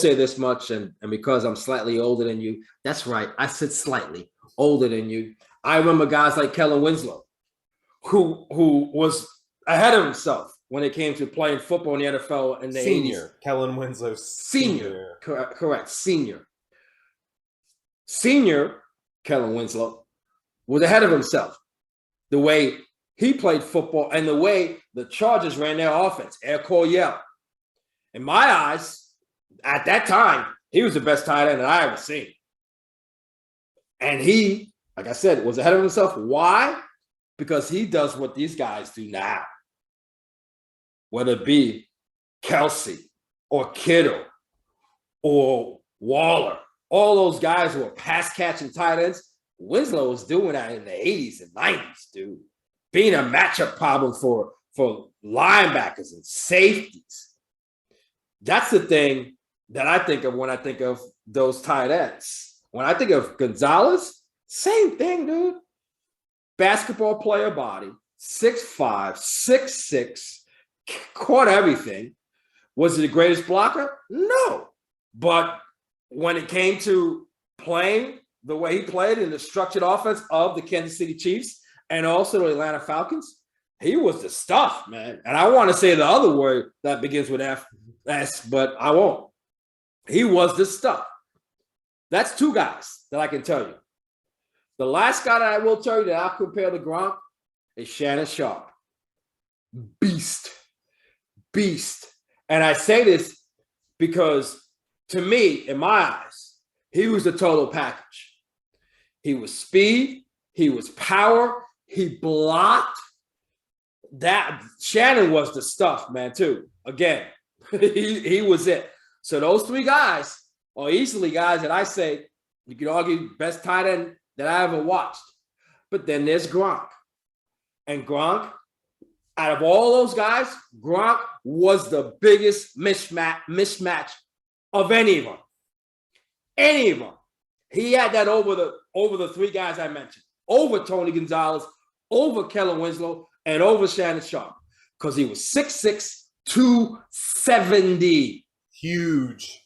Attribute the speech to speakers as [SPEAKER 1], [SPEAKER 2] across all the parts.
[SPEAKER 1] say this much, and because I'm slightly older than you, that's right. I said slightly older than you. I remember guys like Kellen Winslow, who was ahead of himself when it came to playing football in the NFL in the 80s.
[SPEAKER 2] Kellen Winslow
[SPEAKER 1] Senior. Correct. Senior Kellen Winslow was ahead of himself. The way he played football and the way the Chargers ran their offense, Air Coryell. In my eyes, at that time, he was the best tight end that I ever seen. And he, like I said, was ahead of himself. Why? Because he does what these guys do now. Whether it be Kelsey or Kittle or Waller, all those guys who are pass-catching tight ends, Winslow was doing that in the 80s and 90s, dude. Being a matchup problem for linebackers and safeties. That's the thing that I think of when I think of those tight ends. When I think of Gonzalez, same thing, dude. Basketball player body, 6'5", 6'6", caught everything. Was he the greatest blocker? No. But when it came to playing the way he played in the structured offense of the Kansas City Chiefs and also the Atlanta Falcons, he was the stuff, man. And I want to say the other word that begins with S, but I won't. He was the stuff. That's two guys that I can tell you. The last guy that I will tell you that I'll compare to Gronk is Shannon Sharp. Beast. And I say this because, to me, in my eyes, he was the total package. He was speed. He was power. He blocked. That Shannon was the stuff, man, too. Again, he was it. So those three guys are easily guys that I say you could argue best tight end that I ever watched. But then there's Gronk. And Gronk, out of all those guys, Gronk was the biggest mismatch of any of them. Any of them. He had that over the three guys I mentioned. Over Tony Gonzalez, over Kellen Winslow, and over Shannon Sharp. Because he was 6'6", 270.
[SPEAKER 2] Huge.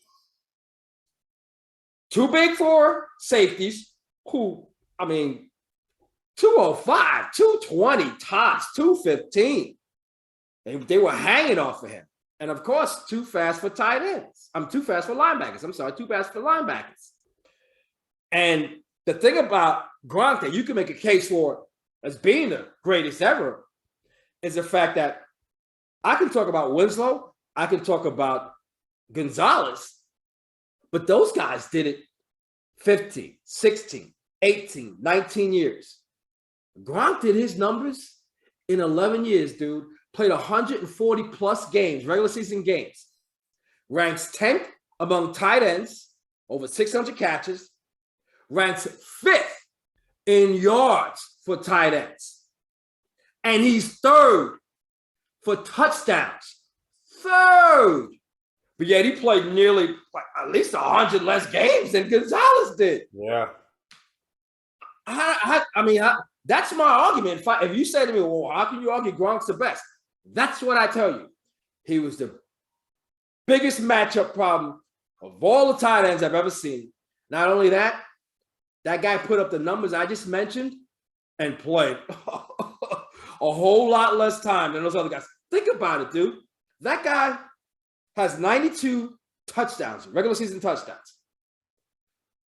[SPEAKER 1] Too big for safeties, who, 205, 220 tops, 215. They were hanging off of him. And of course, too fast for tight ends. Too fast for linebackers. Too fast for linebackers. And the thing about Gronk that you can make a case for as being the greatest ever is the fact that I can talk about Winslow, I can talk about Gonzalez, but those guys did it 15, 16, 18, 19 years. Gronk did his numbers in 11 years, dude. Played 140 plus games, regular season games. Ranks 10th among tight ends, over 600 catches. Ranks 5th in yards for tight ends. And he's 3rd for touchdowns. 3rd. But yet he played nearly at least 100 less games than Gonzalez did.
[SPEAKER 2] Yeah.
[SPEAKER 1] That's my argument. If you say to me, well, how can you argue Gronk's the best? That's what I tell you. He was the biggest matchup problem of all the tight ends I've ever seen. Not only that, that guy put up the numbers I just mentioned and played a whole lot less time than those other guys. Think about it, dude. That guy has 92 touchdowns, regular season touchdowns.